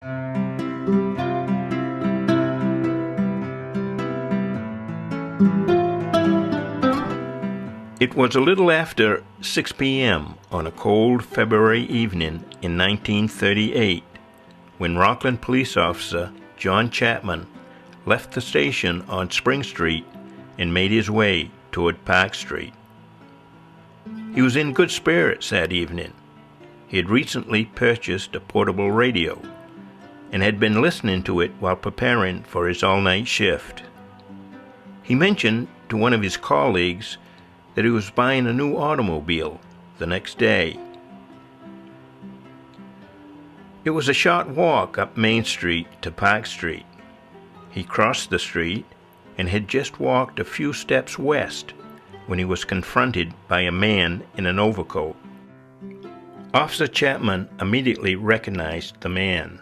It was a little after 6 p.m. on a cold February evening in 1938 when Rockland police officer John Chapman left the station on Spring Street and made his way toward Park Street. He was in good spirits that evening. He had recently purchased a portable radio and had been listening to it while preparing for his all-night shift. He mentioned to one of his colleagues that he was buying a new automobile the next day. It was a short walk up Main Street to Park Street. He crossed the street and had just walked a few steps west when he was confronted by a man in an overcoat. Officer Chapman immediately recognized the man.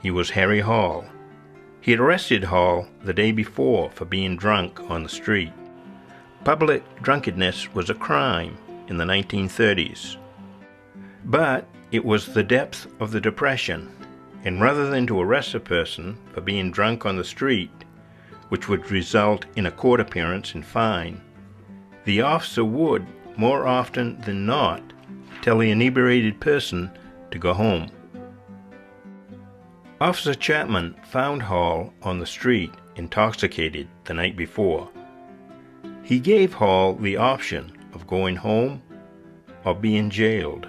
He was Harry Hall. He had arrested Hall the day before for being drunk on the street. Public drunkenness was a crime in the 1930s. But it was the depth of the Depression, and rather than to arrest a person for being drunk on the street, which would result in a court appearance and fine, the officer would, more often than not, tell the inebriated person to go home. Officer Chapman found Hall on the street intoxicated the night before. He gave Hall the option of going home or being jailed.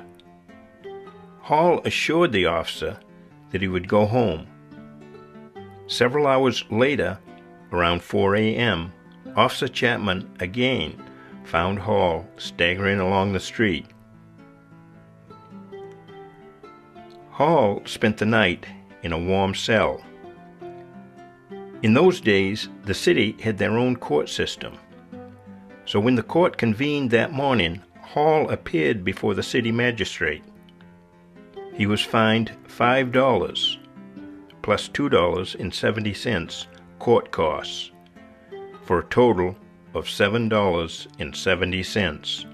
Hall assured the officer that he would go home. Several hours later, around 4 a.m., Officer Chapman again found Hall staggering along the street. Hall spent the night in a warm cell. In those days, the city had their own court system. So when the court convened that morning, Hall appeared before the city magistrate. He was fined $5 plus $2.70 court costs for a total of $7.70.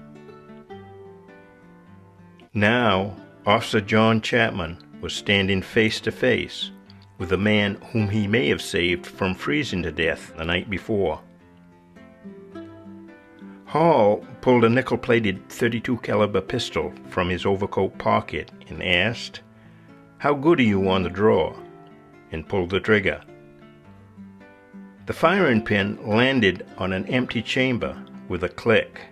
Now, Officer John Chapman was standing face to face with a man whom he may have saved from freezing to death the night before. Hall pulled a nickel-plated .32 caliber pistol from his overcoat pocket and asked, "How good are you on the draw?" and pulled the trigger. The firing pin landed on an empty chamber with a click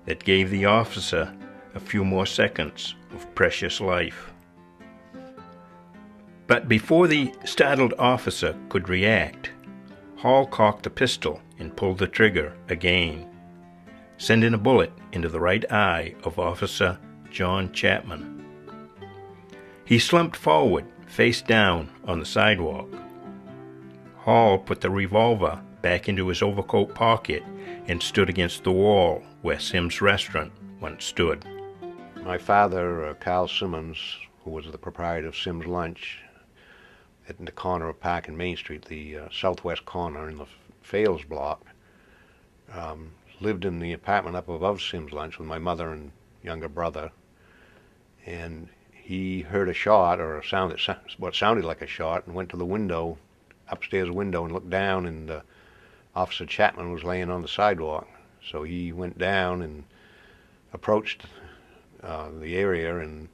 that gave the officer a few more seconds of precious life. But before the startled officer could react, Hall cocked the pistol and pulled the trigger again, sending a bullet into the right eye of Officer John Chapman. He slumped forward, face down, on the sidewalk. Hall put the revolver back into his overcoat pocket and stood against the wall where Sims' Restaurant once stood. My father, Carl Simmons, who was the proprietor of Sims Lunch at the corner of Park and Main Street, the southwest corner in the Fales block, lived in the apartment up above Sims Lunch with my mother and younger brother, and he heard a shot, or a sound that what sounded like a shot, and went to the window, upstairs window, and looked down, and Officer Chapman was laying on the sidewalk. So he went down and approached the area, and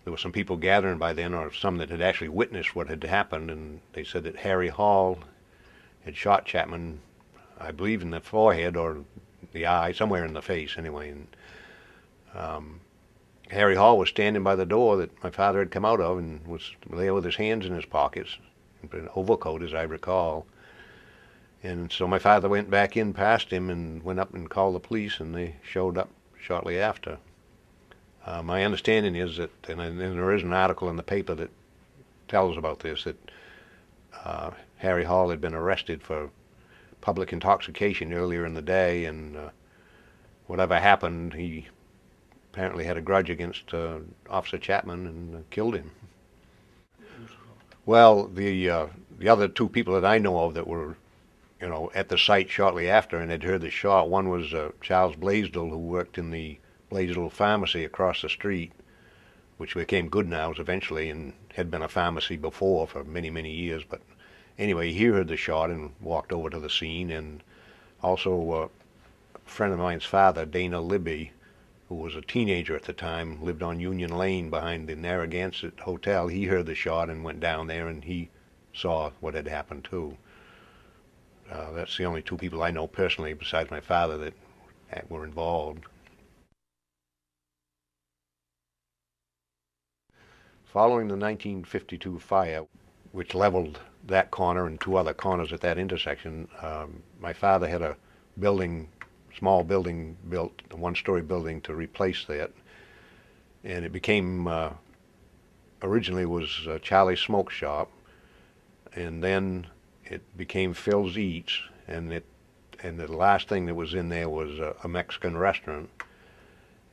there were some people gathering by then, or some that had actually witnessed what had happened, and they said that Harry Hall had shot Chapman, I believe in the forehead or the eye, somewhere in the face anyway. And Harry Hall was standing by the door that my father had come out of and was there with his hands in his pockets, an overcoat as I recall. And so my father went back in past him and went up and called the police, and they showed up shortly after. My understanding is that, and there is an article in the paper that tells about this, that Harry Hall had been arrested for public intoxication earlier in the day, and whatever happened, he apparently had a grudge against Officer Chapman and killed him. Well, the other two people that I know of that were, at the site shortly after and had heard the shot, one was Charles Blaisdell, who worked in the Blaisdell Pharmacy across the street which became Goodnows eventually and had been a pharmacy before for many, many years. But anyway, he heard the shot and walked over to the scene. And also a friend of mine's father, Dana Libby, who was a teenager at the time, lived on Union Lane behind the Narragansett Hotel. He heard the shot and went down there, and he saw what had happened too. That's the only two people I know personally, besides my father, that were involved. Following the 1952 fire, which leveled that corner and two other corners at that intersection, my father had a small building built, a one-story building to replace that, and it became, originally was Charlie's Smoke Shop, and then it became Phil's Eats, and the last thing that was in there was a Mexican restaurant.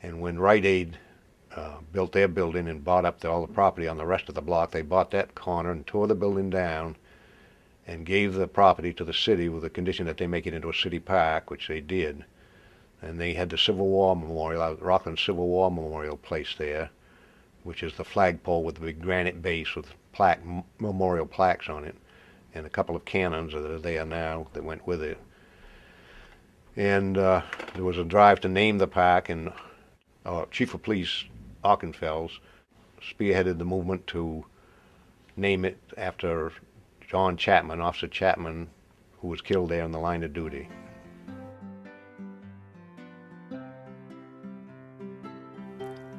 And when Rite Aid built their building and bought up all the property on the rest of the block, they bought that corner and tore the building down and gave the property to the city with the condition that they make it into a city park, which they did. And they had the Civil War Memorial, Rockland Civil War Memorial placed there, which is the flagpole with the big granite base with memorial plaques on it, and a couple of cannons that are there now that went with it. And there was a drive to name the park, and Chief of Police Auchenfels spearheaded the movement to name it after John Chapman, Officer Chapman, who was killed there in the line of duty.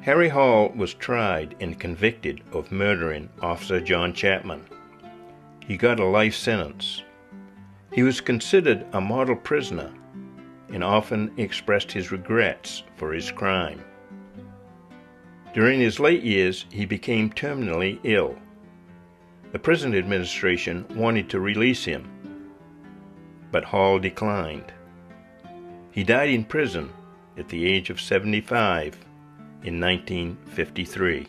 Harry Hall was tried and convicted of murdering Officer John Chapman. He got a life sentence. He was considered a model prisoner and often expressed his regrets for his crime. During his late years, he became terminally ill. The prison administration wanted to release him, but Hall declined. He died in prison at the age of 75 in 1953.